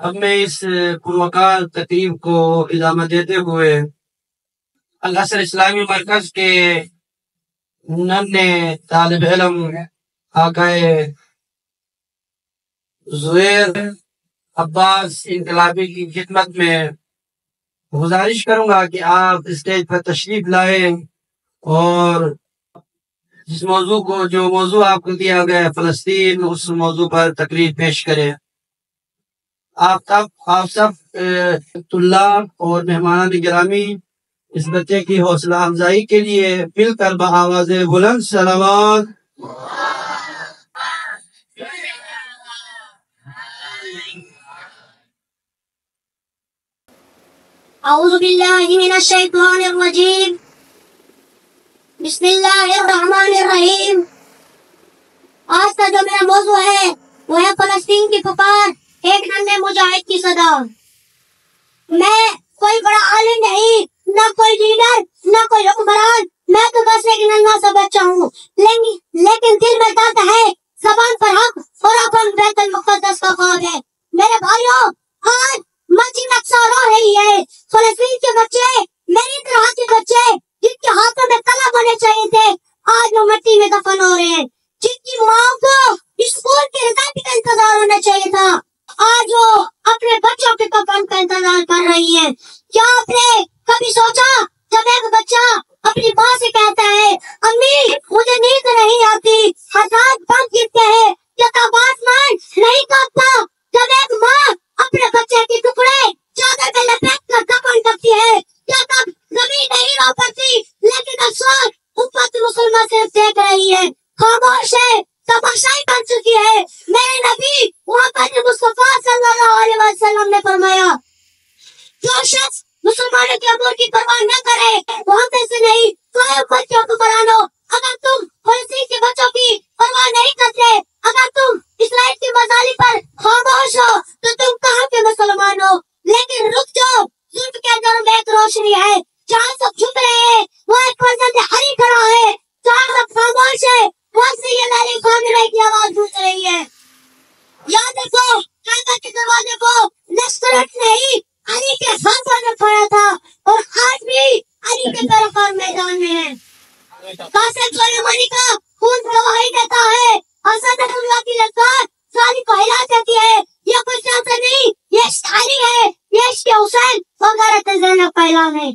اب میں اس پروقار تقریب کو ادامہ دیتے ہوئے العصر اسلامی مرکز کے ننھے طالب علم آقائے زہیر عباس انقلابی کی خدمت میں گزارش کروں گا کہ آپ اسٹیج پر تشریف لائیں اور جس موضوع کو جو موضوع آپ کو دیا گیا ہے فلسطین، اس موضوع پر تقریر پیش کریں۔ آپ سب طلاب اور مہمان گرامی اس بچے کی حوصلہ افزائی کے لیے مل کر بآواز بلند صلوات۔ اعوذ باللہ من الشیطان الرجیم، بسم اللہ الرحمن الرحیم۔ آج کا جو میرا موضوع ہے وہ ہے فلسطین کی پکار، ایک ننھے مجاہد کی صدا۔ میں کوئی بڑا عالم نہیں، نہ کوئی لیڈر، نہ کوئی حکمران، میں تو بس ایک ننھا سا بچہ ہوں، لیکن دل میں درد ہے، زبان پر حق اور اپن بیت المقدس کا خواب ہے۔ میرے بھائیوں، آج مسجد اقصی رو رہی ہے۔ فلسطین کے بچے، میری طرح کے بچے جن کے ہاتھوں میں قلم ہونے چاہیے تھے، آج وہ مٹی میں دفن ہو رہے ہیں۔ جن کی ماں کو اسکول کے رضائی کا انتظار ہونا چاہیے تھا، آج وہ اپنے بچوں کے کفن کا انتظار کر رہی ہیں۔ کیا آپ نے کبھی سوچا جب ایک بچہ اپنی ماں سے کہتا ہے امی مجھے نیند نہیں آتی، حساب بند گرتے ہیں، کیا تب آسمان نہیں کانپتا؟ جب ایک ماں اپنے بچے کے ٹکڑے چادر میں لپیٹ کر دفن کرتی ہے، کیا تب زمین نہیں رو پڑتی؟ لیکن افسوس امت مسلمہ صرف دیکھ رہی ہے، خاموش ہے، تماشائی بن چکی ہے۔ میرے نبی محمد مصطفیٰ صلی اللہ علیہ وسلم نے فرمایا جو شخص مسلمانوں کے امور کی پرواہ نہ کرے وہ ہم میں سے نہیں، تو اے امت کے حکمرانوں، اگر تم فلسطین کے بچوں کی پرواہ نہیں کرتے، اگر تم اسرائیل کی مظالم پر خاموش ہو تو تم کہاں کے مسلمان ہو؟ لیکن رک جاؤ، ظلم کے اندر میں ایک روشنی ہے، جہاں سب چھپ رہے ہیں وہ ایک فرزند حری کھڑا ہے، جہاں سب خاموش ہے وہاں سے یہ لہری خامرے کی آواز گونج رہی ہے۔ یاد رکھو، کعبہ کے دروازے کو نصرت نہیں علی کے ہاتھوں نے کھویا تھا، اور آج بھی علی کے پیروکار میدان میں ہیں۔ قاسم سلیمانی کا خون گواہی دیتا ہے، حسن اللہ کی لذات ظالم کو ہلا دیتی ہے۔ یہ کوئی سیاست نہیں، یہ شاعری ہے، یہ عشق حسین اور غیرت زینب کا اعلان ہے۔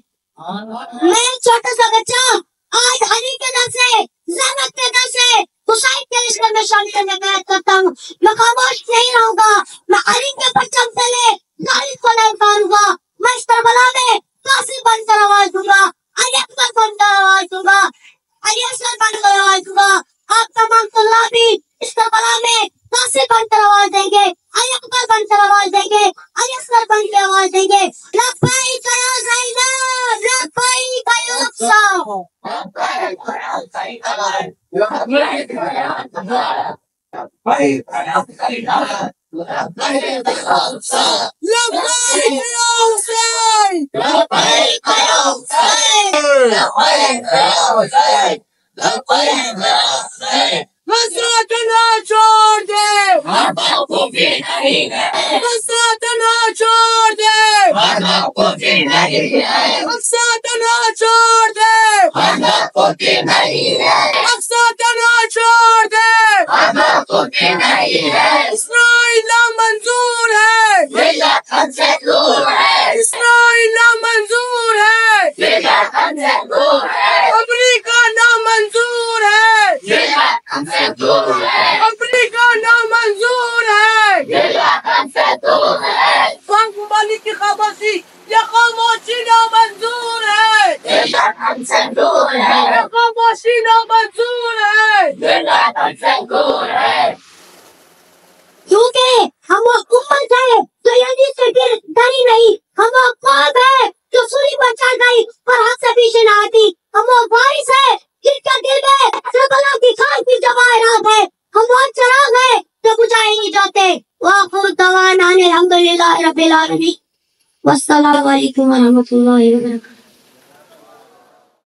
میں چھوٹا سا بچہ آج علی کے در سے، زینب کے در سے حسین کے رشتے میں شامل کرنے بیعت کرتا ہوں۔ میں خاموش نہیں رہوں گا، میں علی کے پرچم تلے ظالم کو نہیں اتاروں گا۔ میں اس کربلا میں قاسم بن کر آواز دوں گا، علی اکبر بن کر آواز دوں گا، علی اصغر بن کر آواز دوں گا۔ آپ تمام طلاب بھی اس کربلا میں قاسم بن کر آواز دیں گے، علی اکبر بن کر آواز دیں گے، علی اصغر بن کے آواز دیں گے۔ لبیک یا زینب، لبیک یا اقصی، لبیک یا زینب، لبیک یا اقصی، لبیک یا زینب، لبیک یا اقصی، لبیک یا حسین، لبیک یا حسین، لبیک یا حسین، لبیک یا حسین۔ حسرت نہ چھوڑ دے ورنہ کفر نہیں ہے، حسرت نہ چھوڑ دے ورنہ کفر نہیں ہے، حسرت نہ چھوڑ دے ورنہ کفر نہیں ہے، حسرت نہ چھوڑ دے ورنہ کفر نہیں ہے۔ اسرائیل نامنظور ہے، یہ وطن سے دور ہے، اسرائیل نامنظور ہے، یہ وطن سے دور ہے، امریکہ نامنظور ہے، یہ وطن سے دور ہے، امریکہ نامنظور ہے، یہ وطن سے دور ہے، بانگ مالی کی خاموشی، یہ خاموشی نامنظور ہے، یہ وطن سے دور ہے، یہ خاموشی نامنظور ہے، یہ وطن سے دور ہے۔ کیونکہ ہم وہ امت ہے جو یزید سے ڈری نہیں، ہم وہ قوم ہے جو سوری پر چڑھ گئی اور حق سے پیچھے نہ ہٹی، ہم وہ وارث ہے جن کے دل میں کربلا کی خاک کی جواہرات ہے، ہم وہ چراغ ہے جو بجھائے نہیں جاتے۔ وآخر دعوانا الحمدللہ رب العالمین، والسلام علیکم ورحمۃ اللہ وبرکاتہ۔